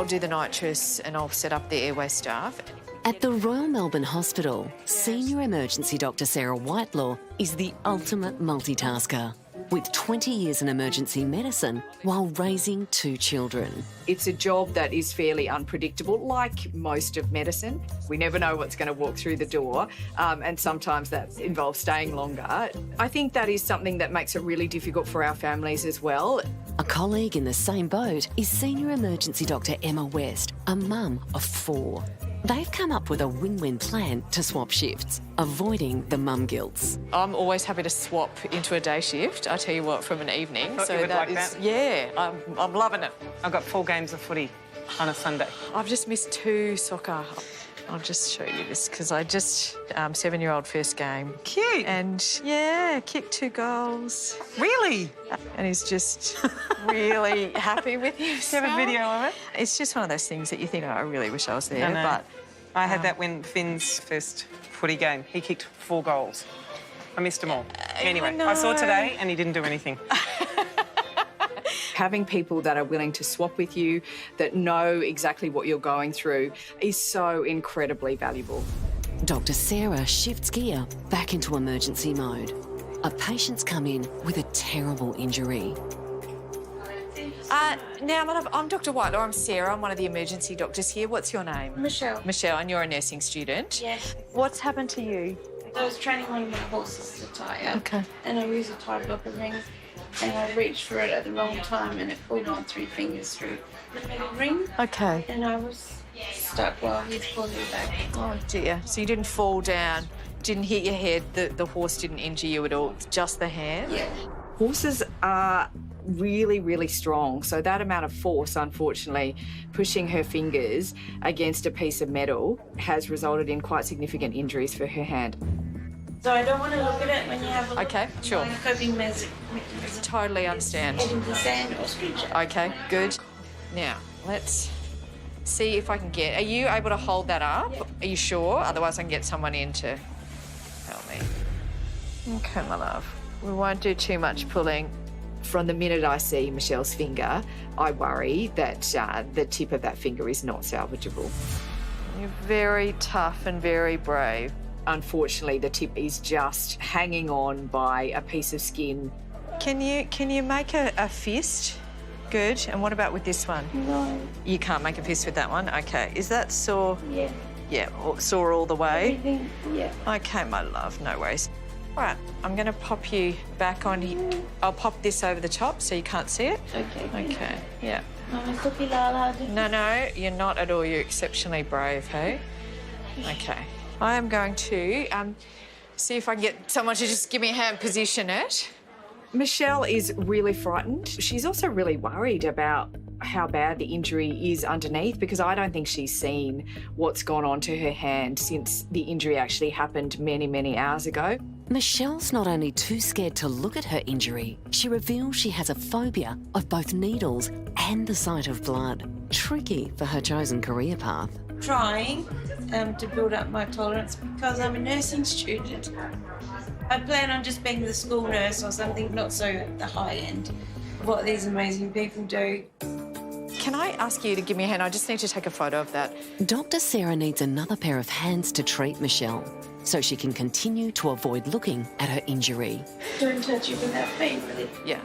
I'll do the nitrous and I'll set up the airway staff. At the Royal Melbourne Hospital, Senior Emergency Doctor Sarah Whitelaw is the ultimate multitasker, with 20 years in emergency medicine while raising 2 children. It's a job that is fairly unpredictable, like most of medicine. We never know what's going to walk through the door, and sometimes that involves staying longer. I think that is something that makes it really difficult for our families as well. A colleague in the same boat is Senior Emergency Doctor Emma West, a mum of 4. They've come up with a win-win plan to swap shifts, avoiding the mum guilts. I'm always happy to swap into a day shift, I tell you what, from an evening. Thought you would like that? Yeah, I'm loving it. I've got 4 games of footy on a Sunday. I've just missed 2 soccer. I'll just show you this because I just 7-year-old first game. Cute. And yeah, kicked 2 goals. Really? And he's just really happy with himself. Do you have a video of it? It's just one of those things that you think, oh, I really wish I was there. I know. But I had that when Finn's first footy game. He kicked 4 goals. I missed them all. Anyway, I saw today and he didn't do anything. Having people that are willing to swap with you, that know exactly what you're going through, is so incredibly valuable. Dr. Sarah shifts gear back into emergency mode. A patient's come in with a terrible injury. Now, my love, I'm Dr. Whitelaw. I'm Sarah. I'm one of the emergency doctors here. What's your name? Michelle. Michelle, and you're a nursing student. Yes. What's happened to you? I was training one of my horses to tie up. Okay. And I used a tie blocker ring, and I reached for it at the wrong time, and it pulled my 3 fingers through the middle ring. Okay. And I was stuck while he's pulling me back. Oh, dear. So you didn't fall down, didn't hit your head, the horse didn't injure you at all, just the hand? Yeah. Horses are really, really strong, so that amount of force, unfortunately, pushing her fingers against a piece of metal has resulted in quite significant injuries for her hand. So I don't want to look at it when you have a look. Okay, sure. My coping mechanism. Totally understand. Head into sand or stretch. Okay, good. Now, let's see if I can get... Are you able to hold that up? Yep. Are you sure? Otherwise I can get someone in to help me. Okay, my love. We won't do too much pulling. From the minute I see Michelle's finger, I worry that the tip of that finger is not salvageable. You're very tough and very brave. Unfortunately, the tip is just hanging on by a piece of skin. Can you make a fist? Good. And what about with this one? No. You can't make a fist with that one? Okay. Is that sore? Yeah. Yeah, sore all the way? Everything. Yeah. Okay, my love, no worries. All right, I'm going to pop you back on here. I'll pop this over the top so you can't see it. Okay. Okay, yeah. No, you're not at all. You're exceptionally brave, hey? Okay. I am going to see if I can get someone to just give me a hand, position it. Michelle is really frightened. She's also really worried about how bad the injury is underneath, because I don't think she's seen what's gone on to her hand since the injury actually happened many, many hours ago. Michelle's not only too scared to look at her injury, she reveals she has a phobia of both needles and the sight of blood. Tricky for her chosen career path. Trying to build up my tolerance because I'm a nursing student. I plan on just being the school nurse or something, not so at the high end of what these amazing people do. Can I ask you to give me a hand? I just need to take a photo of that. Dr. Sarah needs another pair of hands to treat Michelle so she can continue to avoid looking at her injury. Don't touch it without pain, really. Yeah.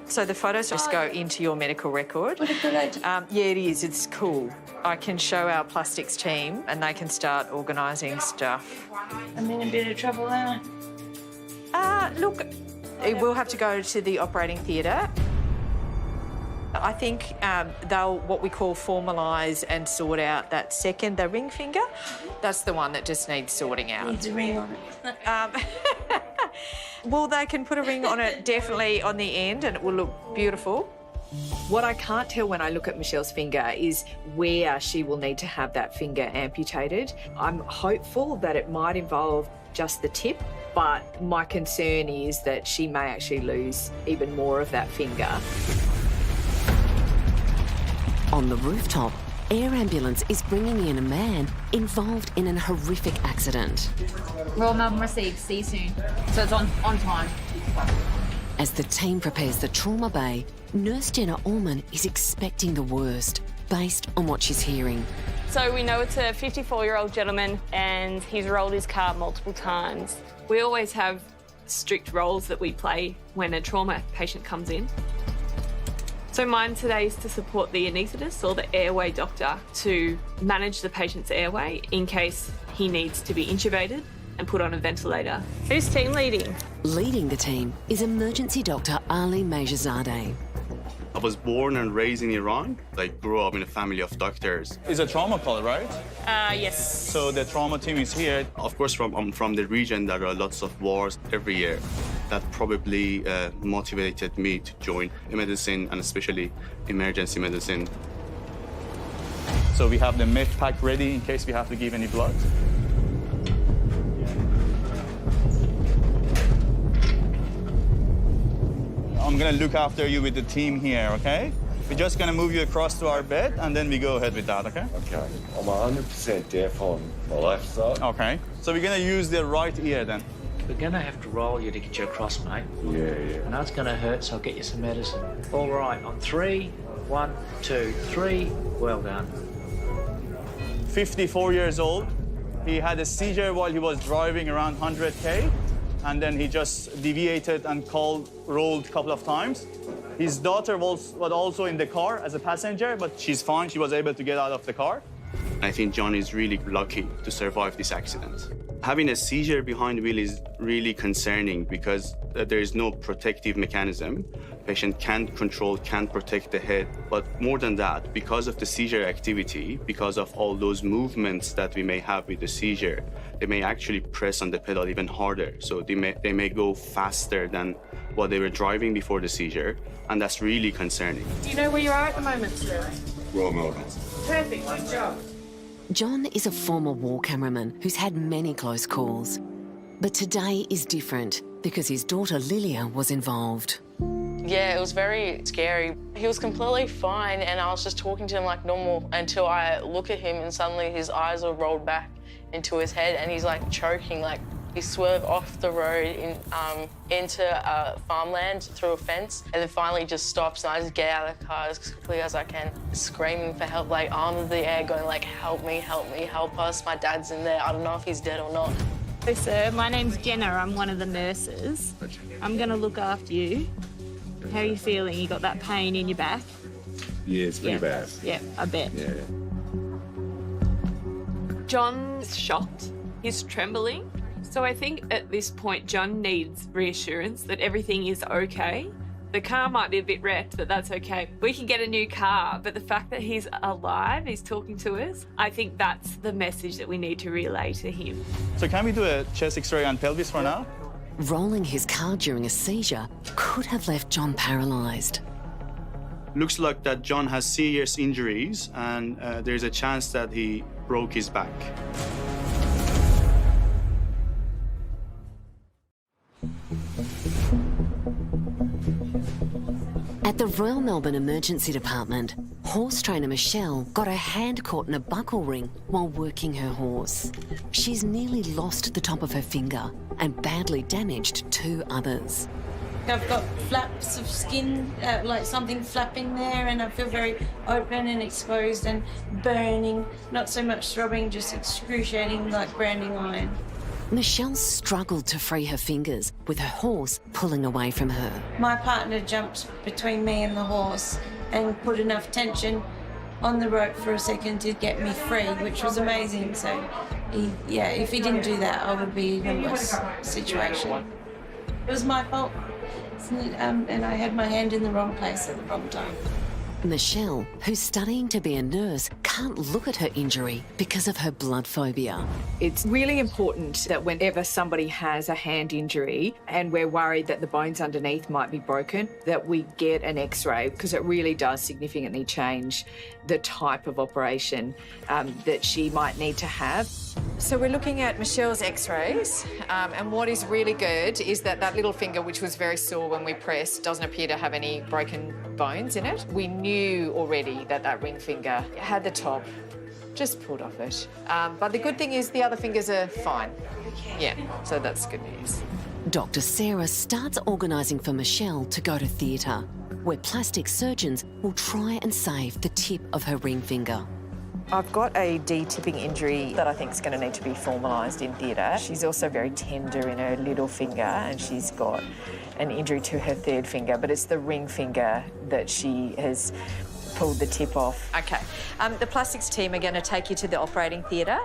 So the photos just go into your medical record. What a good idea. Yeah, it is. It's cool. I can show our plastics team and they can start organising stuff. I'm in a bit of trouble, aren't I? Look, it will have to go to the operating theatre. I think they'll, what we call, formalise and sort out that second, the ring finger. That's the one that just needs sorting out. Needs a ring on it. Well, they can put a ring on it definitely on the end and it will look beautiful. What I can't tell when I look at Michelle's finger is where she will need to have that finger amputated. I'm hopeful that it might involve just the tip, but my concern is that she may actually lose even more of that finger. On the rooftop, air ambulance is bringing in a man involved in an horrific accident. Royal Melbourne received. See you soon. So it's on time. As the team prepares the trauma bay, Nurse Jenna Allman is expecting the worst, based on what she's hearing. So we know it's a 54-year-old gentleman and he's rolled his car multiple times. We always have strict roles that we play when a trauma patient comes in. So mine today is to support the anaesthetist or the airway doctor to manage the patient's airway in case he needs to be intubated and put on a ventilator. Who's team leading? Leading the team is emergency doctor Ali Majazadeh. I was born and raised in Iran. I grew up in a family of doctors. It's a trauma call, right? Yes. So the trauma team is here. Of course, I'm from the region. There are lots of wars every year. That probably motivated me to join medicine and especially emergency medicine. So we have the med pack ready in case we have to give any blood. I'm gonna look after you with the team here, okay? We're just gonna move you across to our bed and then we go ahead with that, okay? Okay. I'm 100% deaf on the left side. Okay. So we're gonna use the right ear then. We're going to have to roll you to get you across, mate. Yeah. I know it's going to hurt, so I'll get you some medicine. All right, on 3, 1, 2, 3. Well done. 54 years old. He had a seizure while he was driving around 100K, and then he just deviated and rolled a couple of times. His daughter was also in the car as a passenger, but she's fine. She was able to get out of the car. I think John is really lucky to survive this accident. Having a seizure behind the wheel is really concerning because there is no protective mechanism. Patient can't control, can't protect the head. But more than that, because of the seizure activity, because of all those movements that we may have with the seizure, they may actually press on the pedal even harder. So they may go faster than what they were driving before the seizure, and that's really concerning. Do you know where you are at the moment, sir? Royal Melbourne. Perfect, good job. John is a former war cameraman who's had many close calls. But today is different because his daughter Lilia was involved. Yeah, it was very scary. He was completely fine and I was just talking to him like normal until I look at him and suddenly his eyes are rolled back into his head and he's like choking. Like he swerved off the road into farmland through a fence and then finally just stops and I just get out of the car as quickly as I can, screaming for help, like arms in the air, going like, help me, help us. My dad's in there. I don't know if he's dead or not. Hey, sir, my name's Jenna. I'm one of the nurses. I'm going to look after you. How are you feeling? You got that pain in your back? Yeah, it's pretty bad. Yeah, I bet. Yeah. John's shocked. He's trembling. So I think at this point, John needs reassurance that everything is okay. The car might be a bit wrecked, but that's okay. We can get a new car, but the fact that he's alive, he's talking to us, I think that's the message that we need to relay to him. So can we do a chest X-ray and pelvis for now? Rolling his car during a seizure could have left John paralysed. Looks like that John has serious injuries and there's a chance that he broke his back. At the Royal Melbourne Emergency Department, horse trainer Michelle got her hand caught in a buckle ring while working her horse. She's nearly lost the top of her finger and badly damaged 2 others. I've got flaps of skin, like something flapping there, and I feel very open and exposed and burning. Not so much throbbing, just excruciating like branding iron. Michelle struggled to free her fingers with her horse pulling away from her. My partner jumped between me and the horse and put enough tension on the rope for a second to get me free, which was amazing. So, if he didn't do that, I would be in a worse situation. It was my fault, and I had my hand in the wrong place at the wrong time. Michelle, who's studying to be a nurse, can't look at her injury because of her blood phobia. It's really important that whenever somebody has a hand injury and we're worried that the bones underneath might be broken, that we get an X-ray because it really does significantly change the type of operation that she might need to have. So we're looking at Michelle's X-rays, and what is really good is that little finger, which was very sore when we pressed, doesn't appear to have any broken bones in it. We knew already that ring finger had the top just pulled off it. But the good thing is the other fingers are fine. Yeah, so that's good news. Dr. Sarah starts organising for Michelle to go to theatre. where plastic surgeons will try and save the tip of her ring finger. I've got a D-tipping injury that I think is going to need to be formalised in theatre. She's also very tender in her little finger and she's got an injury to her third finger, but it's the ring finger that she has pulled the tip off. OK. The plastics team are going to take you to the operating theatre.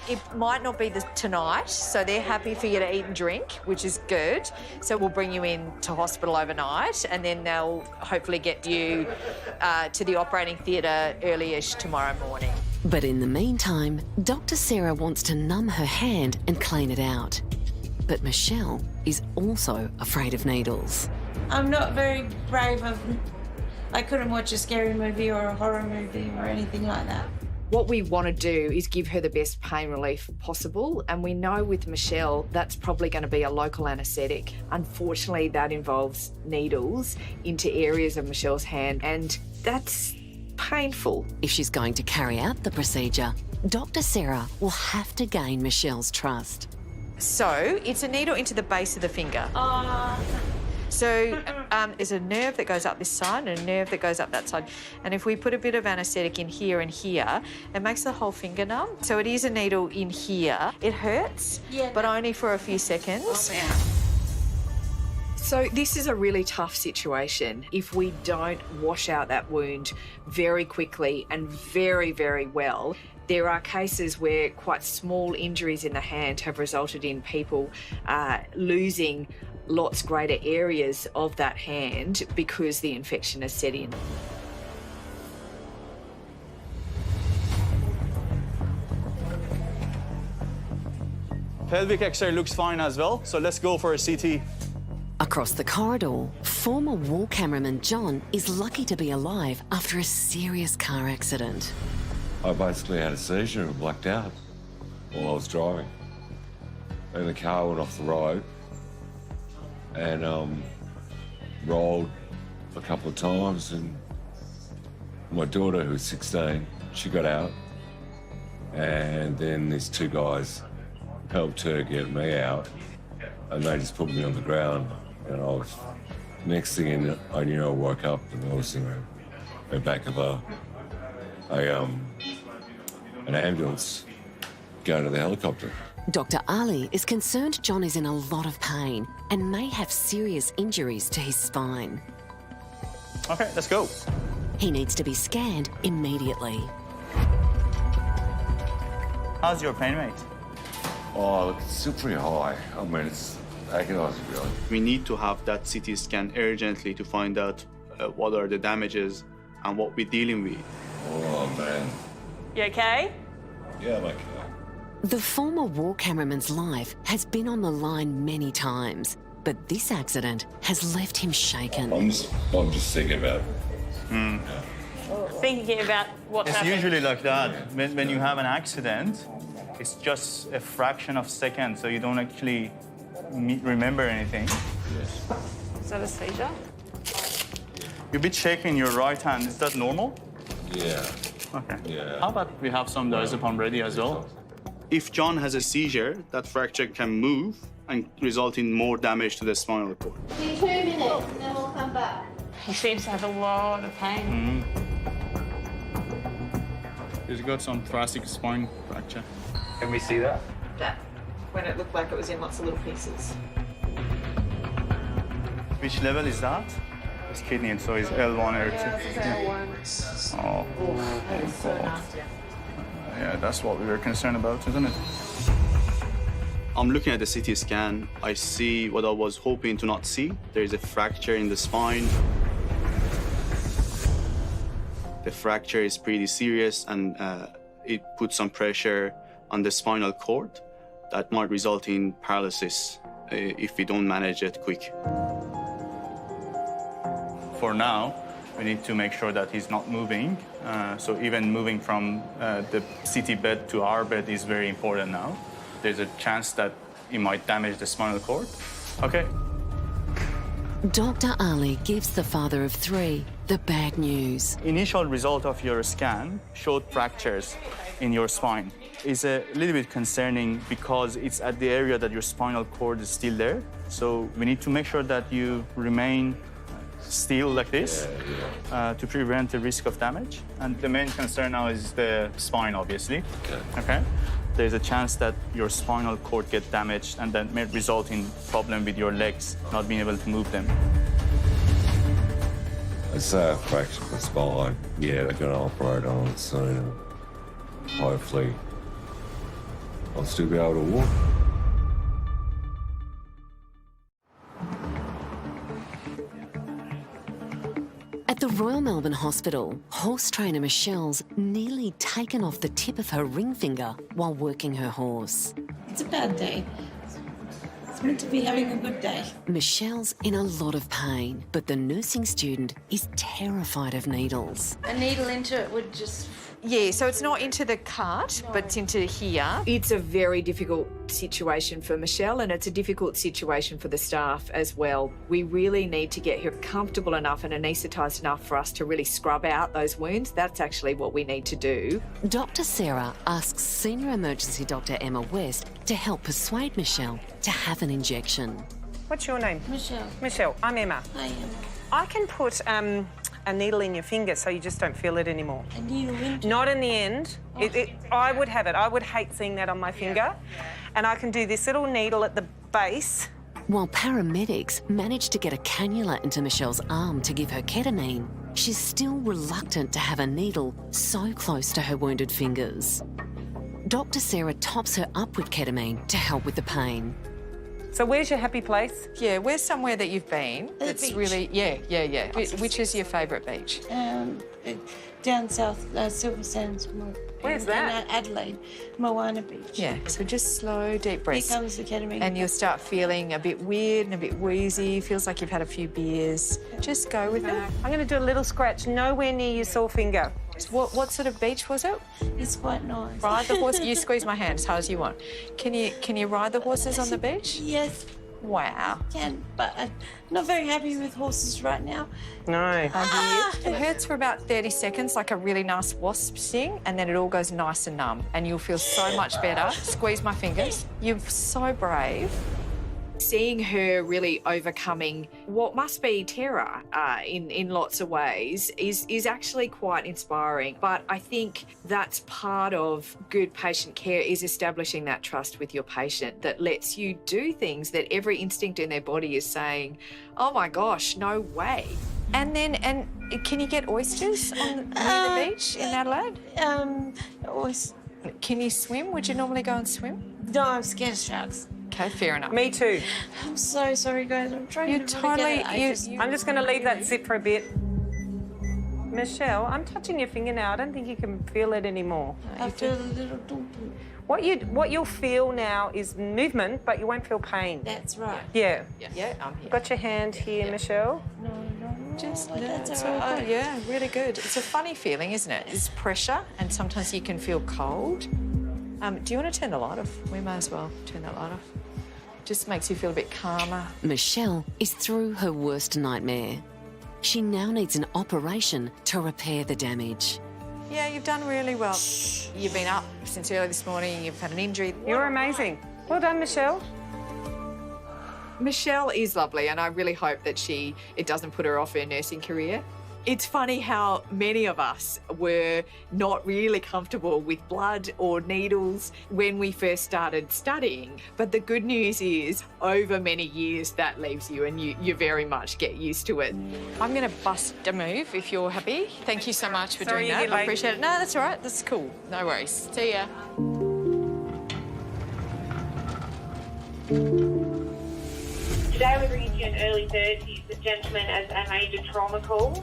It might not be tonight, so they're happy for you to eat and drink, which is good. So we'll bring you in to hospital overnight and then they'll hopefully get you to the operating theatre early-ish tomorrow morning. But in the meantime, Dr. Sarah wants to numb her hand and clean it out. But Michelle is also afraid of needles. I'm not very brave of... I couldn't watch a scary movie or a horror movie or anything like that. What we want to do is give her the best pain relief possible, and we know with Michelle that's probably going to be a local anaesthetic. Unfortunately, that involves needles into areas of Michelle's hand, and that's painful. If she's going to carry out the procedure, Dr. Sarah will have to gain Michelle's trust. So it's a needle into the base of the finger. So there's a nerve that goes up this side and a nerve that goes up that side. And if we put a bit of anaesthetic in here and here, it makes the whole finger numb. So it is a needle in here. It hurts, but only for a few seconds. So this is a really tough situation. If we don't wash out that wound very quickly and very, very well, there are cases where quite small injuries in the hand have resulted in people losing lots greater areas of that hand because the infection has set in. Pelvic X-ray looks fine as well, so let's go for a CT. Across the corridor, former war cameraman John is lucky to be alive after a serious car accident. I basically had a seizure and blacked out while I was driving. And the car went off the road and rolled a couple of times, and my daughter, who's 16, she got out, and then these two guys helped her get me out, and they just put me on the ground, and I was, next thing I knew, I woke up and I was in the back of an ambulance going to the helicopter. Dr. Ali is concerned John is in a lot of pain and may have serious injuries to his spine. OK, let's go. He needs to be scanned immediately. How's your pain rate? Oh, look, it's still pretty high. I mean, it's agonising, really. We need to have that CT scan urgently to find out what are the damages and what we're dealing with. Oh, man. You okay? Yeah, I'm okay. The former war cameraman's life has been on the line many times, but this accident has left him shaken. I'm just thinking about it. Thinking about what's happening. It's usually like that. When you have an accident, it's just a fraction of a second, so you don't actually remember anything. Yes. Is that a seizure? You're a bit shaky in your right hand. Is that normal? Yeah. Okay. Yeah. How about we have some diazepam ready as well? If John has a seizure, that fracture can move and result in more damage to the spinal cord. 2 minutes and then we'll come back. He seems to have a lot of pain. He's got some thoracic spine fracture. Can we see that? That, when it looked like it was in lots of little pieces. Which level is that? His kidney, so it's L1 or 2. L1. Oh, That's so nasty. yeah, that's what we were concerned about, isn't it? I'm looking at the CT scan. I see what I was hoping to not see. There's a fracture in the spine. The fracture is pretty serious and it puts some pressure on the spinal cord that might result in paralysis if we don't manage it quick. For now, we need to make sure that he's not moving. So even moving from the CT bed to our bed is very important now. There's a chance that it might damage the spinal cord. Okay. Dr. Ali gives the father of 3 the bad news. Initial result of your scan showed fractures in your spine. It's a little bit concerning because it's at the area that your spinal cord is still there. So we need to make sure that you remain steel like this to prevent the risk of damage. And the main concern now is the spine, obviously. Okay. There's a chance that your spinal cord get damaged and that may result in problem with your legs, not being able to move them. I'd say a fracture of the spine. Yeah, they're going to operate on it soon. Hopefully, I'll still be able to walk. At the Royal Melbourne Hospital, horse trainer Michelle's nearly taken off the tip of her ring finger while working her horse. It's a bad day. It's meant to be having a good day. Michelle's in a lot of pain, but the nursing student is terrified of needles. A needle into it would just... Yeah, so it's not into the cart, but it's into here. It's a very difficult situation for Michelle, and it's a difficult situation for the staff as well. We really need to get her comfortable enough and anaesthetised enough for us to really scrub out those wounds. That's actually what we need to do. Dr. Sarah asks Senior Emergency Doctor Emma West to help persuade Michelle to have an injection. What's your name? Michelle. Michelle, I'm Emma. I am. I can put a needle in your finger so you just don't feel it anymore. A needle into... Not in the end. I would have it. I would hate seeing that on my finger. And I can do this little needle at the base. While paramedics manage to get a cannula into Michelle's arm to give her ketamine, she's still reluctant to have a needle so close to her wounded fingers. Dr. Sarah tops her up with ketamine to help with the pain. So where's your happy place? Yeah, where's somewhere that you've been that's really... Yeah. Which is your favourite beach? Down south, Silver Sands. Where's that? In Adelaide, Moana Beach. Yeah, so just slow, deep breaths. Here comes the ketamine. And you'll start feeling a bit weird and a bit wheezy. Feels like you've had a few beers. Just go with it. I'm going to do a little scratch nowhere near your sore finger. What sort of beach was it? It's quite nice. Ride the horse. You squeeze my hand as hard as you want. Can you ride the horses on the beach? Yes. Wow. Can, but I'm not very happy with horses right now. No. It hurts for about 30 seconds, like a really nice wasp sting, and then it all goes nice and numb, and you'll feel so much better. Squeeze my fingers. You're so brave. Seeing her really overcoming what must be terror in lots of ways is actually quite inspiring. But I think that's part of good patient care, is establishing that trust with your patient that lets you do things that every instinct in their body is saying, oh my gosh, no way. And can you get oysters near the beach in Adelaide? Can you swim? Would you normally go and swim? No, I'm scared of sharks. Okay, fair enough. Me too. I'm so sorry, guys. I'm trying You're to totally... get it. I'm just going to leave that sit for a bit. Michelle, I'm touching your finger now. I don't think you can feel it anymore. I feel a little dumpy. What you'll feel now is movement, but you won't feel pain. That's right. Yeah. Yeah, I'm here. Got your hand here, Michelle? No. That's all right. Yeah, really good. It's a funny feeling, isn't it? It's pressure, and sometimes you can feel cold. Do you want to turn the light off? We may as well turn that light off. Just makes you feel a bit calmer. Michelle is through her worst nightmare. She now needs an operation to repair the damage. Yeah, you've done really well. You've been up since early this morning. You've had an injury. You're amazing. Well done, Michelle. Michelle is lovely, and I really hope that it doesn't put her off her nursing career. It's funny how many of us were not really comfortable with blood or needles when we first started studying. But the good news is, over many years, that leaves you, and you very much get used to it. I'm going to bust a move if you're happy. Thank you so much for doing that. I appreciate it. No, that's all right. That's cool. No worries. See ya. Today we're bringing you an early 30s gentleman as a major trauma call.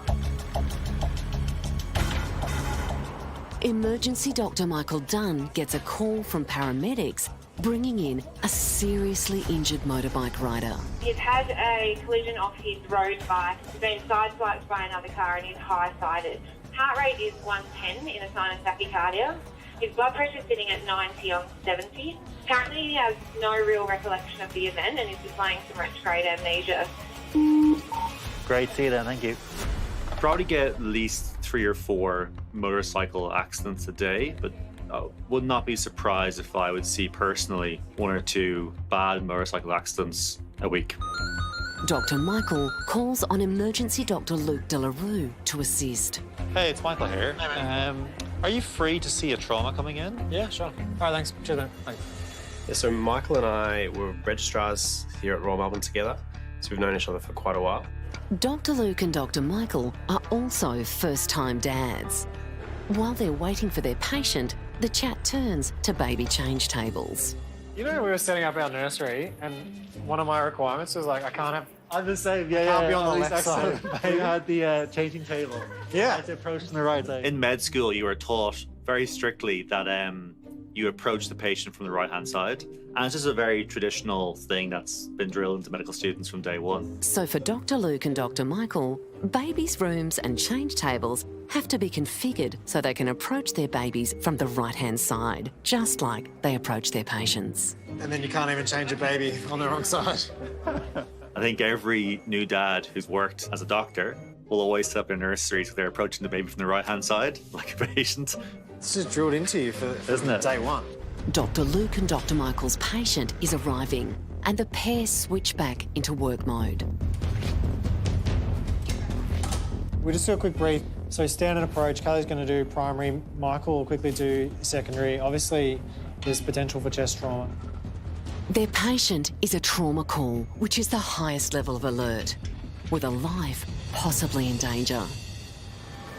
Emergency Dr. Michael Dunn gets a call from paramedics bringing in a seriously injured motorbike rider. He's had a collision off his road bike, he's been sideswiped by another car and he's high-sided. Heart rate is 110 in a sinus tachycardia. His blood pressure is sitting at 90 on 70. Currently he has no real recollection of the event and is displaying some retrograde amnesia. Great, see you then, thank you. Probably get at least 3 or 4 motorcycle accidents a day, but would not be surprised if I would see personally 1 or 2 bad motorcycle accidents a week. Dr. Michael calls on emergency Dr. Luke Delarue to assist. Hey, it's Michael here. Are you free to see a trauma coming in? Yeah, sure. All right, thanks. Cheers, then. Thanks. Yeah, so Michael and I were registrars here at Royal Melbourne together, so we've known each other for quite a while. Dr. Luke and Dr. Michael are also first-time dads. While they're waiting for their patient, the chat turns to baby change tables. You know, we were setting up our nursery, and one of my requirements was like, I can't have. I'm the same, yeah. Can't be on the At least left side. I had the changing table. Yeah. I had to approach from the right side. In med school, you were taught very strictly that you approach the patient from the right-hand side. And it's just a very traditional thing that's been drilled into medical students from day one. So for Dr. Luke and Dr. Michael, babies' rooms and change tables have to be configured so they can approach their babies from the right-hand side, just like they approach their patients. And then you can't even change a baby on the wrong side. I think every new dad who's worked as a doctor will always set up their nursery so they're approaching the baby from the right-hand side, like a patient. It's just drilled into you for Isn't it? day one. Dr. Luke and Dr. Michael's patient is arriving, and the pair switch back into work mode. We'll just do a quick brief. So standard approach, Kylie's going to do primary, Michael will quickly do secondary. Obviously, there's potential for chest trauma. Their patient is a trauma call, which is the highest level of alert, with a life possibly in danger.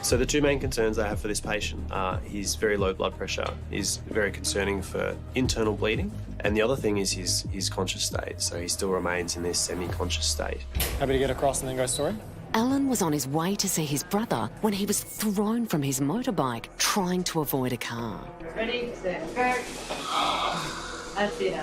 So the two main concerns I have for this patient are his very low blood pressure is very concerning for internal bleeding, and the other thing is his conscious state. So he still remains in this semi-conscious state. Happy to get across and then go story? Alan was on his way to see his brother when he was thrown from his motorbike trying to avoid a car. Ready, set, go. That's it,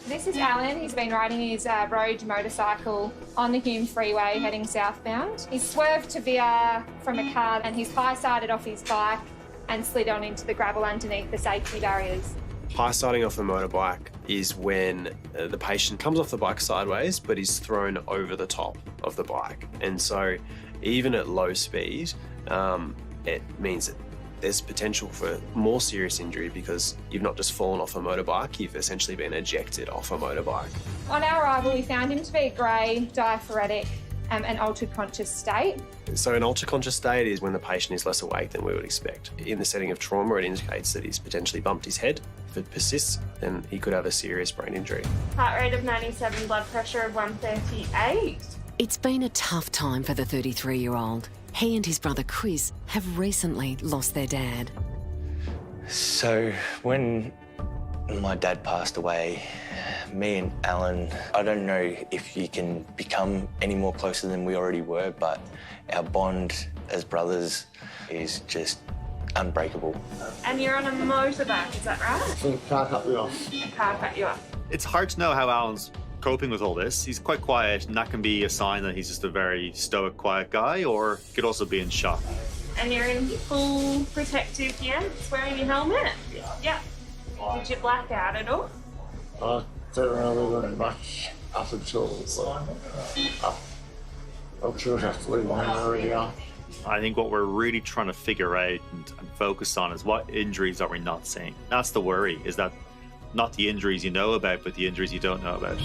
This is Alan. He's been riding his road motorcycle on the Hume Freeway heading southbound. He swerved to veer from a car and he's high-sided off his bike and slid on into the gravel underneath the safety barriers. High-siding off a motorbike is when the patient comes off the bike sideways but is thrown over the top of the bike. And so even at low speed, it means that there's potential for more serious injury because you've not just fallen off a motorbike, you've essentially been ejected off a motorbike. On our arrival, we found him to be grey, diaphoretic, and altered conscious state. So an altered conscious state is when the patient is less awake than we would expect. In the setting of trauma, it indicates that he's potentially bumped his head. If it persists, then he could have a serious brain injury. Heart rate of 97, blood pressure of 138. It's been a tough time for the 33-year-old. He and his brother Chris have recently lost their dad. So when my dad passed away, me and Alan, I don't know if you can become any more closer than we already were, but our bond as brothers is just unbreakable. And you're on a motorbike, is that right? The car cut me off. The car cut you off. It's hard to know how Alan's coping with all this. He's quite quiet, and that can be a sign that he's just a very stoic, quiet guy, or he could also be in shock. And you're in full protective gear, wearing your helmet? Yeah. Did you black out at all? I don't really very much up until I'm sure I have to leave my area. I think what we're really trying to figure out and focus on is what injuries are we not seeing. That's the worry, is that not the injuries you know about, but the injuries you don't know about.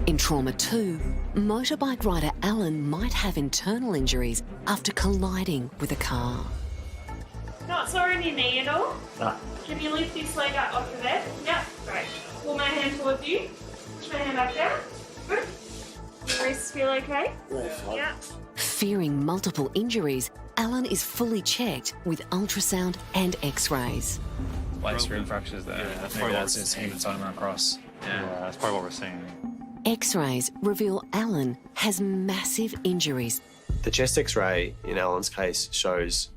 In Trauma 2, motorbike rider Alan might have internal injuries after colliding with a car. Not sore in your knee at all? No. Can you lift this leg up off the bed? Yep, great. Pull my hand towards you. Push my hand back down. Good. Your wrists feel okay? Yeah. Fearing multiple injuries, Alan is fully checked with ultrasound and x-rays. Like screen fractures there. Yeah, that's maybe that's his hematoma across. Yeah, that's probably what we're seeing. X-rays reveal Alan has massive injuries. The chest X-ray in Alan's case shows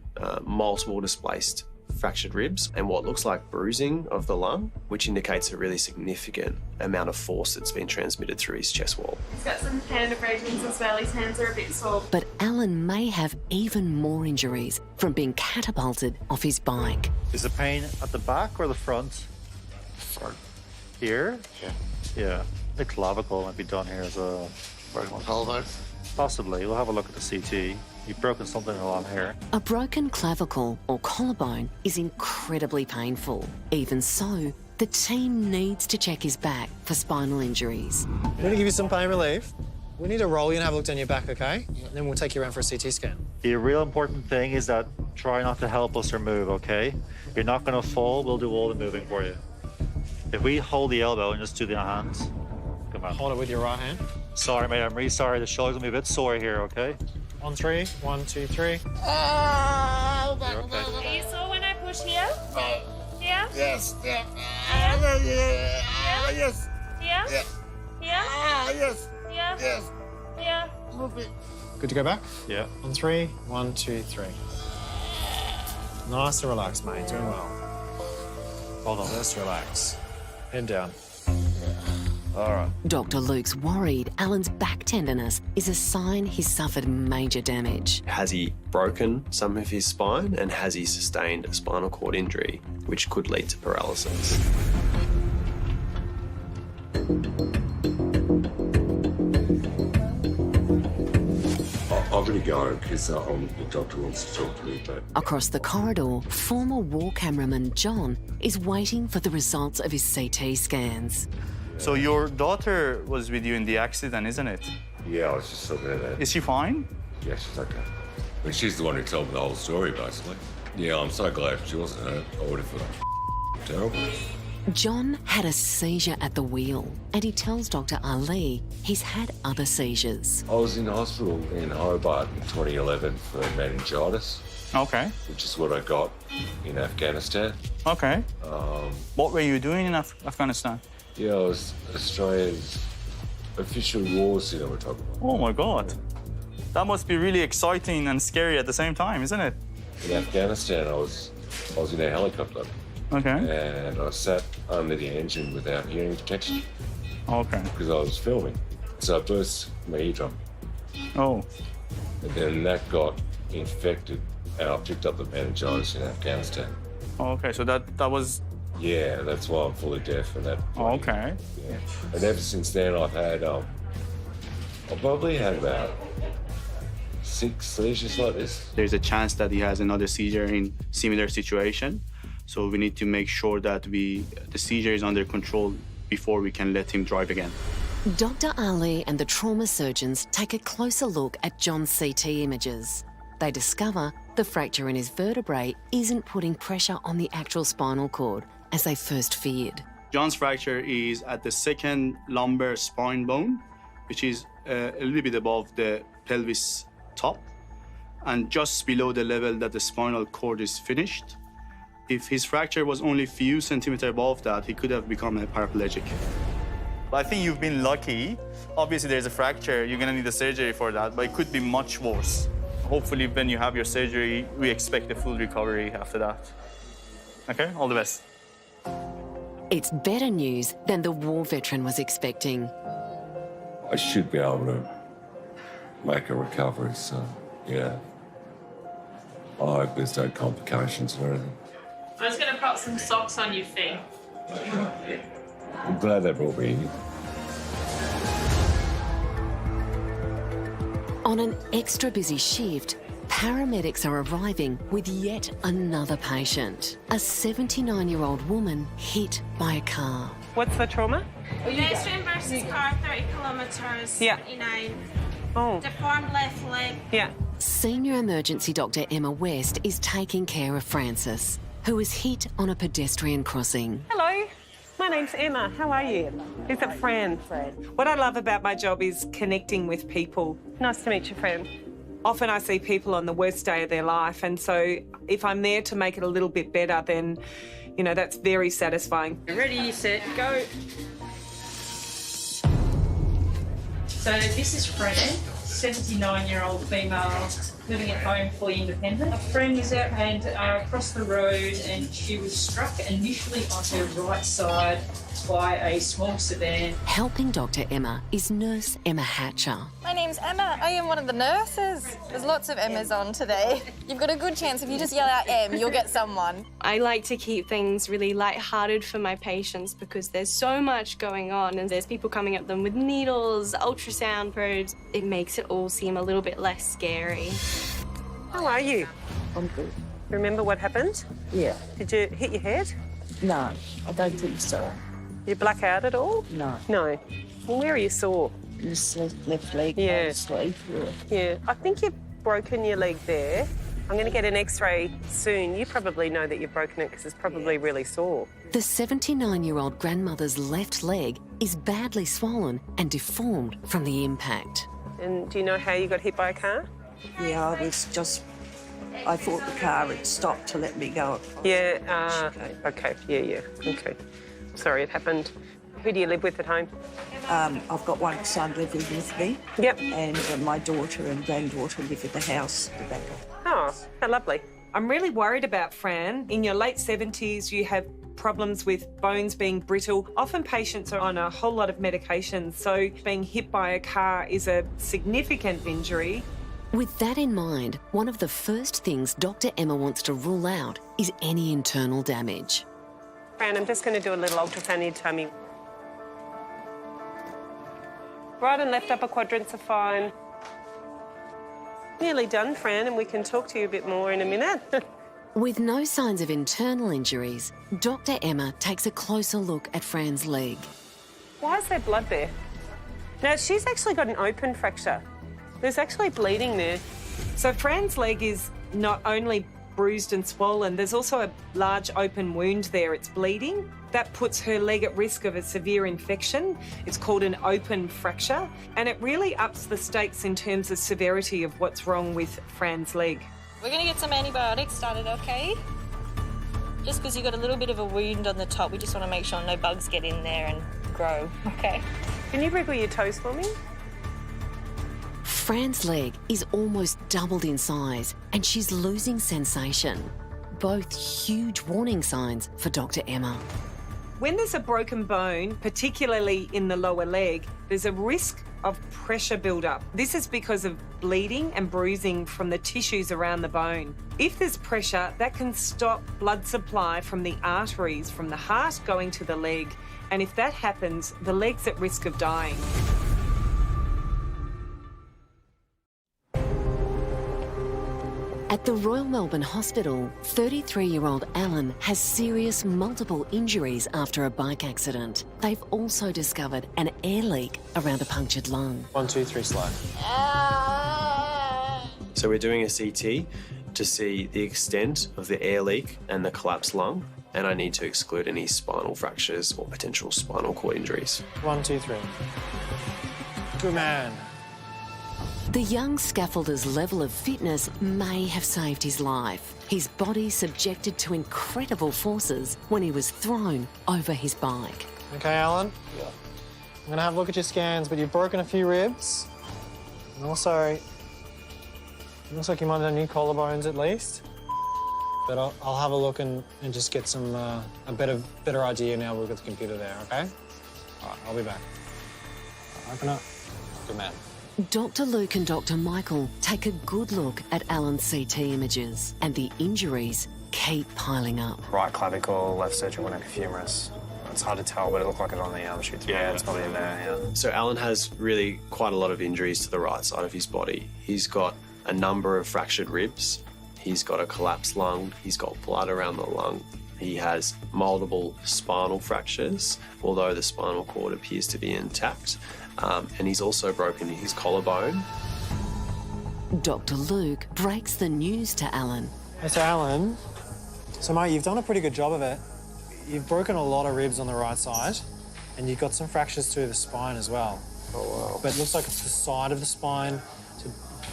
multiple displaced fractured ribs and what looks like bruising of the lung, which indicates a really significant amount of force that's been transmitted through his chest wall. He's got some hand abrasions as well. His hands are a bit sore. But Alan may have even more injuries from being catapulted off his bike. Is the pain at the back or the front? Front. Here? Yeah. Yeah. The clavicle might be done here as well. Broke my collarbone. Possibly. We'll have a look at the CT. You've broken something along here. A broken clavicle or collarbone is incredibly painful. Even so, the team needs to check his back for spinal injuries. I'm going to give you some pain relief. We need to roll you and have a look down your back, okay? And then we'll take you around for a CT scan. The real important thing is that try not to help us or move, okay? You're not going to fall. We'll do all the moving for you. If we hold the elbow and just do the hands. Come on. Hold it with your right hand. Sorry, mate. I'm really sorry. The shoulder's going to be a bit sore here, okay? On 3. 1, 2, 3. You're okay. Are you sore when I push here? No. Yeah? Yes. Yeah. Yeah? Yes. Yeah? Yeah. Yeah? Yes. Yeah? Yes. Yeah? Move it. Good to go back? Yeah. On 3. 1, 2, 3. Nice and relaxed, mate. Doing well. Hold on. Just relax. Head down. All right. Dr. Luke's worried Alan's back tenderness is a sign he's suffered major damage. Has he broken some of his spine, and has he sustained a spinal cord injury, which could lead to paralysis? I'm going to go because the doctor wants to talk to me. But Across the corridor, former war cameraman John is waiting for the results of his CT scans. So your daughter was with you in the accident, isn't it? yeah, I was just looking at that. Is she fine? Yeah, she's okay. I mean, she's the one who told me the whole story, basically. Yeah, I'm so glad she wasn't hurt. I would have felt terrible. John had a seizure at the wheel, and he tells Dr. Ali he's had other seizures. I was in hospital in Hobart in 2011 for meningitis. Okay. Which is what I got in Afghanistan. Okay. What were you doing in Afghanistan? Yeah, I was Australia's official war cinematographer. Oh my God. That must be really exciting and scary at the same time, isn't it? In Afghanistan, I was in a helicopter. Okay. And I sat under the engine without hearing protection. Okay. Because I was filming. So I burst my eardrum. Oh. And then that got infected, and I picked up the meningitis in Afghanistan. Okay, so that was... Yeah, that's why I'm fully deaf and that. Okay. Yeah. And ever since then, I've had, I've probably had about 6 seizures like this. There's a chance that he has another seizure in similar situation. So we need to make sure that the seizure is under control before we can let him drive again. Dr. Ali and the trauma surgeons take a closer look at John's CT images. They discover the fracture in his vertebrae isn't putting pressure on the actual spinal cord, as they first feared. John's fracture is at the second lumbar spine bone, which is a little bit above the pelvis top and just below the level that the spinal cord is finished. If his fracture was only a few centimeters above that, he could have become a paraplegic. I think you've been lucky. Obviously, there's a fracture. You're going to need a surgery for that, but it could be much worse. Hopefully, when you have your surgery, we expect a full recovery after that. Okay? All the best. It's better news than the war veteran was expecting. I should be able to make a recovery, so, yeah. I hope there's no complications or anything. I was going to put some socks on your feet. I'm glad they brought me in. On an extra busy shift, paramedics are arriving with yet another patient. A 79-year-old woman hit by a car. What's the trauma? Pedestrian versus car, 30 kilometres. Yeah. 89. Oh. Deformed left leg. Yeah. Senior emergency doctor Emma West is taking care of Francis, who was hit on a pedestrian crossing. Hello, my name's Emma. How are you? Is it Fran? What I love about my job is connecting with people. Nice to meet you, Fran. Often I see people on the worst day of their life, and so if I'm there to make it a little bit better, then, you know, that's very satisfying. Ready, set, go. So this is Fran, 79-year-old female, living at home, fully independent. A friend was out and across the road, and she was struck initially on her right side by a small sedan. Helping Dr. Emma is nurse Emma Hatcher. My name's Emma. I am one of the nurses. There's lots of Emmas on today. You've got a good chance if you just yell out M, you'll get someone. I like to keep things really lighthearted for my patients because there's so much going on and there's people coming at them with needles, ultrasound probes. It makes it all seem a little bit less scary. How are you? I'm good. Remember what happened? Yeah. Did you hit your head? No, I don't think so. You black out at all? No. No. Well, where are you sore? Just left leg, Yeah. sleep. Yeah. I think you've broken your leg there. I'm going to get an X-ray soon. You probably know that you've broken it because it's probably really sore. The 79-year-old grandmother's left leg is badly swollen and deformed from the impact. And do you know how you got hit by a car? Yeah, I thought the car had stopped to let me go. Yeah, okay, yeah. Okay. Sorry it happened. Who do you live with at home? I've got one son living with me. Yep. And my daughter and granddaughter live in the house at the back. Oh, how lovely. I'm really worried about Fran. In your late 70s, you have problems with bones being brittle. Often patients are on a whole lot of medications, so being hit by a car is a significant injury. With that in mind, one of the first things Dr. Emma wants to rule out is any internal damage. Fran, I'm just going to do a little ultrasound in your tummy. Right and left upper quadrants are fine. Nearly done, Fran, and we can talk to you a bit more in a minute. With no signs of internal injuries, Dr. Emma takes a closer look at Fran's leg. Why is there blood there? Now, she's actually got an open fracture. There's actually bleeding there. So Fran's leg is not only bruised and swollen, there's also a large open wound there. It's bleeding. That puts her leg at risk of a severe infection. It's called an open fracture, and it really ups the stakes in terms of severity of what's wrong with Fran's leg. We're going to get some antibiotics started, okay? Just because you've got a little bit of a wound on the top, we just want to make sure no bugs get in there and grow, okay? Can you wriggle your toes for me? Fran's leg is almost doubled in size and she's losing sensation. Both huge warning signs for Dr. Emma. When there's a broken bone, particularly in the lower leg, there's a risk of pressure build-up. This is because of bleeding and bruising from the tissues around the bone. If there's pressure, that can stop blood supply from the arteries from the heart going to the leg. And if that happens, the leg's at risk of dying. At the Royal Melbourne Hospital, 33-year-old Alan has serious multiple injuries after a bike accident. They've also discovered an air leak around a punctured lung. 1, 2, 3, slow. So we're doing a CT to see the extent of the air leak and the collapsed lung, and I need to exclude any spinal fractures or potential spinal cord injuries. 1, 2, 3. Good man. The young scaffolder's level of fitness may have saved his life. His body subjected to incredible forces when he was thrown over his bike. Okay, Alan? Yeah. I'm going to have a look at your scans, but you've broken a few ribs. And also, it looks like you might have new collarbones at least. But I'll have a look and just get some a better idea now we've got the computer there, okay? All right, I'll be back. Open up. Good man. Dr. Luke and Dr. Michael take a good look at Alan's CT images, and the injuries keep piling up. Right clavicle, left cervical neck humerus. It's hard to tell, but it looked like it on the shoot through. Yeah, it's probably in there, yeah. So Alan has really quite a lot of injuries to the right side of his body. He's got a number of fractured ribs. He's got a collapsed lung. He's got blood around the lung. He has multiple spinal fractures, although the spinal cord appears to be intact. And he's also broken his collarbone. Dr. Luke breaks the news to Alan. Hey, so Alan, mate, you've done a pretty good job of it. You've broken a lot of ribs on the right side, and you've got some fractures through the spine as well. Oh, wow. But it looks like it's the side of the spine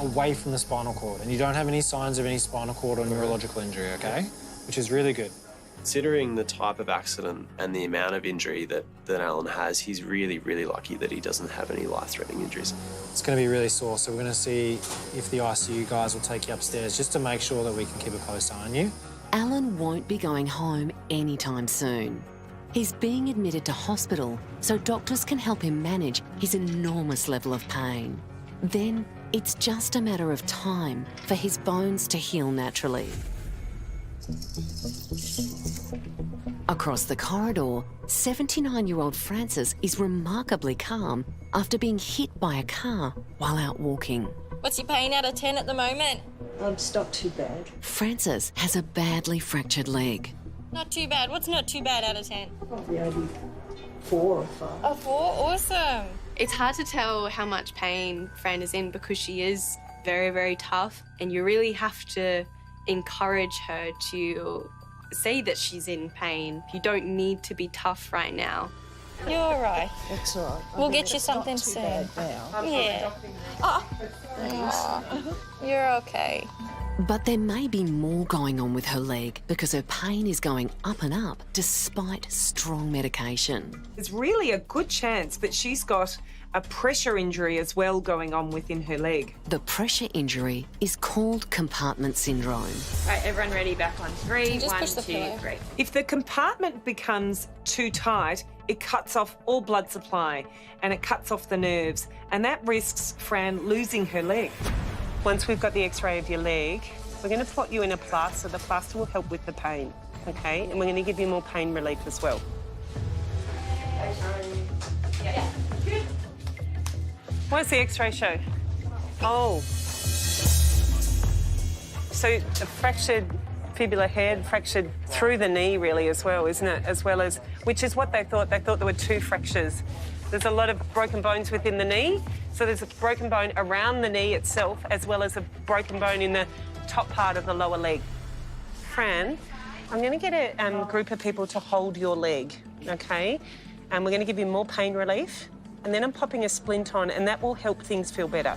away from the spinal cord, and you don't have any signs of any spinal cord or neurological injury, okay? Which is really good. Considering the type of accident and the amount of injury that Alan has, he's really, really lucky that he doesn't have any life-threatening injuries. It's going to be really sore, so we're going to see if the ICU guys will take you upstairs just to make sure that we can keep a close eye on you. Alan won't be going home anytime soon. He's being admitted to hospital so doctors can help him manage his enormous level of pain. Then it's just a matter of time for his bones to heal naturally. Across the corridor, 79-year-old Frances is remarkably calm after being hit by a car while out walking. What's your pain out of 10 at the moment? It's not too bad. Frances has a badly fractured leg. Not too bad. What's not too bad out of 10? Probably only 4 or 5. Oh, 4? Awesome. It's hard to tell how much pain Fran is in because she is very, very tough, and you really have to encourage her to say that she's in pain. You don't need to be tough right now. You're all right. It's all right. We'll get you something soon. Yeah. Oh, you're okay. But there may be more going on with her leg because her pain is going up and up despite strong medication. There's really a good chance that she's got a pressure injury as well going on within her leg. The pressure injury is called compartment syndrome. All right, everyone ready? Back on 3. Just 1, push the 2, pillow. 3. If the compartment becomes too tight, it cuts off all blood supply and it cuts off the nerves, and that risks Fran losing her leg. Once we've got the x-ray of your leg, we're going to put you in a plaster. The plaster will help with the pain, okay? And we're going to give you more pain relief as well. What does the x-ray show? Oh. So a fractured fibular head, fractured through the knee really as well, isn't it? As well as, which is what they thought. They thought there were 2 fractures. There's a lot of broken bones within the knee. So there's a broken bone around the knee itself as well as a broken bone in the top part of the lower leg. Fran, I'm going to get a group of people to hold your leg, okay? And we're going to give you more pain relief. And then I'm popping a splint on, and that will help things feel better,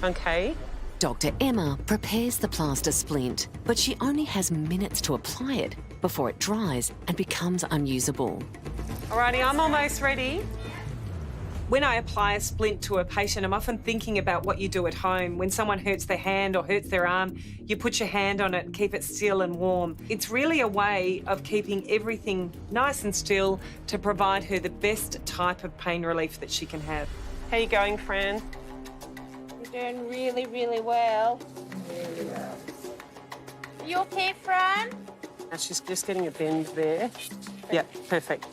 okay? Dr. Emma prepares the plaster splint, but she only has minutes to apply it before it dries and becomes unusable. Alrighty, I'm almost ready. When I apply a splint to a patient, I'm often thinking about what you do at home. When someone hurts their hand or hurts their arm, you put your hand on it and keep it still and warm. It's really a way of keeping everything nice and still to provide her the best type of pain relief that she can have. How are you going, Fran? You're doing really, really well. You okay, Fran? She's just getting a bend there. Yeah, perfect.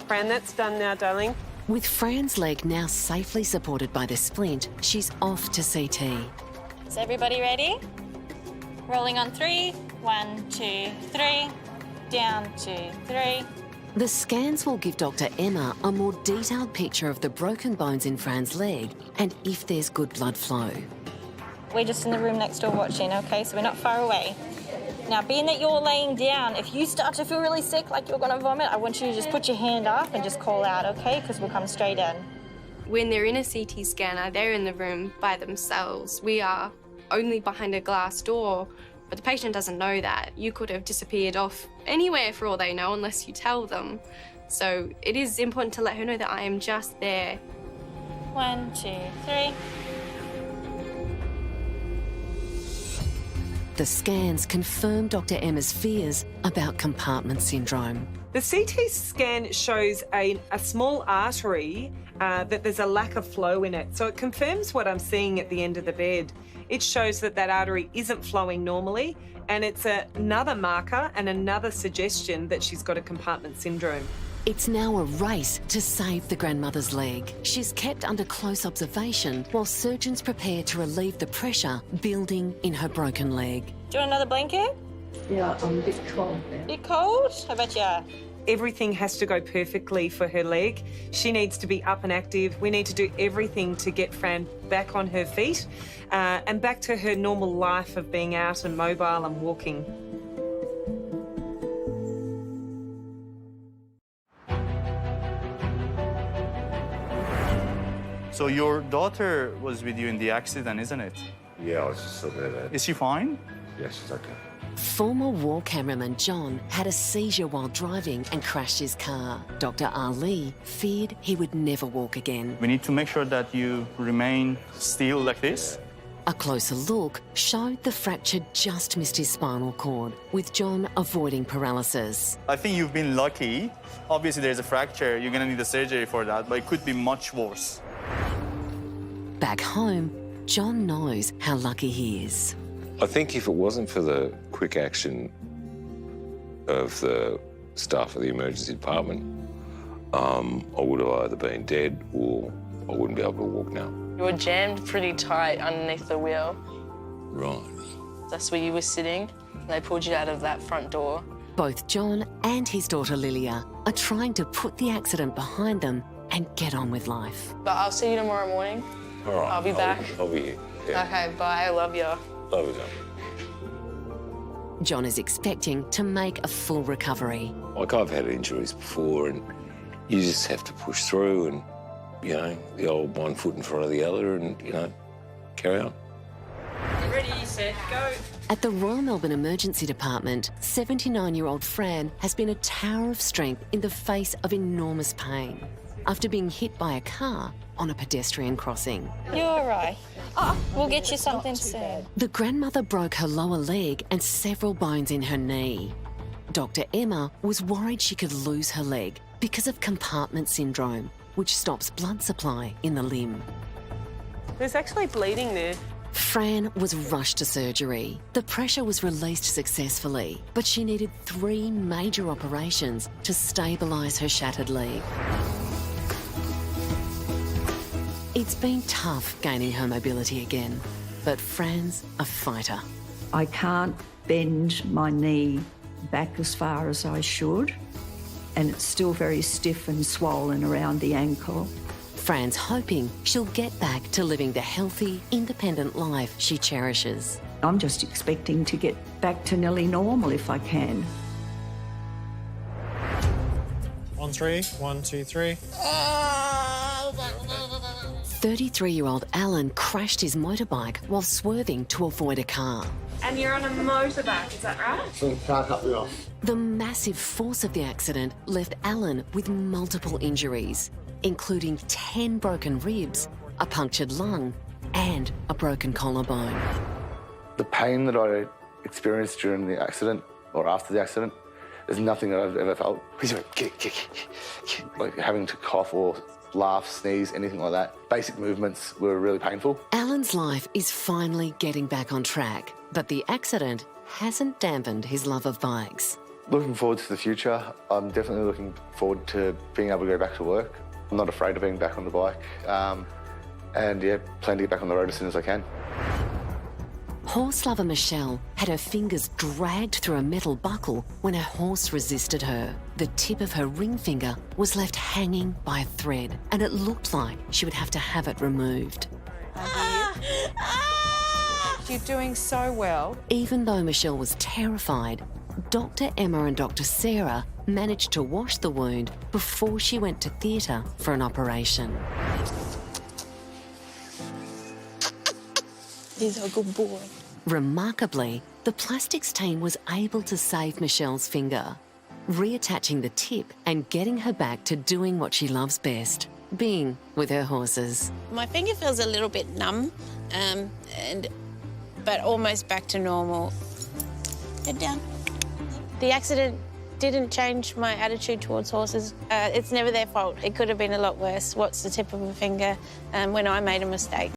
Fran, that's done now, darling. With Fran's leg now safely supported by the splint, she's off to CT. Is everybody ready? Rolling on 3. 1, 2, 3. Down, 2, 3. The scans will give Dr. Emma a more detailed picture of the broken bones in Fran's leg and if there's good blood flow. We're just in the room next door watching, okay? So we're not far away. Now, being that you're laying down, if you start to feel really sick, like you're going to vomit, I want you to just put your hand up and just call out, okay? Because we'll come straight in. When they're in a CT scanner, they're in the room by themselves. We are only behind a glass door, but the patient doesn't know that. You could have disappeared off anywhere for all they know unless you tell them. So it is important to let her know that I am just there. 1, 2, 3. The scans confirm Dr. Emma's fears about compartment syndrome. The CT scan shows a small artery that there's a lack of flow in it. So it confirms what I'm seeing at the end of the bed. It shows that that artery isn't flowing normally, and it's another marker and another suggestion that she's got a compartment syndrome. It's now a race to save the grandmother's leg. She's kept under close observation while surgeons prepare to relieve the pressure building in her broken leg. Do you want another blanket? Yeah, I'm a bit cold now. Bit cold? How about you? Everything has to go perfectly for her leg. She needs to be up and active. We need to do everything to get Fran back on her feet and back to her normal life of being out and mobile and walking. So your daughter was with you in the accident, isn't it? Yeah, I was just looking at that. Is she fine? Yeah, she's okay. Former war cameraman John had a seizure while driving and crashed his car. Dr. Ali feared he would never walk again. We need to make sure that you remain still like this. A closer look showed the fracture just missed his spinal cord, with John avoiding paralysis. I think you've been lucky. Obviously, there's a fracture. You're going to need a surgery for that, but it could be much worse. Back home, John knows how lucky he is. I think if it wasn't for the quick action of the staff of the emergency department, I would have either been dead or I wouldn't be able to walk now. You were jammed pretty tight underneath the wheel. Right. That's where you were sitting. They pulled you out of that front door. Both John and his daughter Lilia are trying to put the accident behind them and get on with life. But I'll see you tomorrow morning. All right. I'll be back. I'll be here. Yeah. Okay, bye. I love you. Love you, John. John is expecting to make a full recovery. Like, I've had injuries before, and you just have to push through and, you know, the old one foot in front of the other and, you know, carry on. Ready, set, go. At the Royal Melbourne Emergency Department, 79-year-old Fran has been a tower of strength in the face of enormous pain after being hit by a car on a pedestrian crossing. You're all right. We'll get you something soon. The grandmother broke her lower leg and several bones in her knee. Dr. Emma was worried she could lose her leg because of compartment syndrome, which stops blood supply in the limb. There's actually bleeding there. Fran was rushed to surgery. The pressure was released successfully, but she needed 3 major operations to stabilise her shattered leg. It's been tough gaining her mobility again, but Fran's a fighter. I can't bend my knee back as far as I should, and it's still very stiff and swollen around the ankle. Fran's hoping she'll get back to living the healthy, independent life she cherishes. I'm just expecting to get back to nearly normal if I can. 1, 3. 1, 2, 3. 33-year-old Alan crashed his motorbike while swerving to avoid a car. And you're on a motorbike, is that right? Some car cut me off. The massive force of the accident left Alan with multiple injuries, including 10 broken ribs, a punctured lung, and a broken collarbone. The pain that I experienced during the accident or after the accident is nothing that I've ever felt. Like having to cough or laugh, sneeze, anything like that. Basic movements were really painful. Alan's life is finally getting back on track, but the accident hasn't dampened his love of bikes. Looking forward to the future. I'm definitely looking forward to being able to go back to work. I'm not afraid of being back on the bike. And yeah, plan to get back on the road as soon as I can. Horse lover Michelle had her fingers dragged through a metal buckle when her horse resisted her. The tip of her ring finger was left hanging by a thread, and it looked like she would have to have it removed. You're doing so well. Even though Michelle was terrified, Dr. Emma and Dr. Sarah managed to wash the wound before she went to theatre for an operation. He's a good boy. Remarkably, the plastics team was able to save Michelle's finger, reattaching the tip and getting her back to doing what she loves best, being with her horses. My finger feels a little bit numb, but almost back to normal. Head down. The accident didn't change my attitude towards horses. It's never their fault. It could have been a lot worse. What's the tip of a finger when I made a mistake?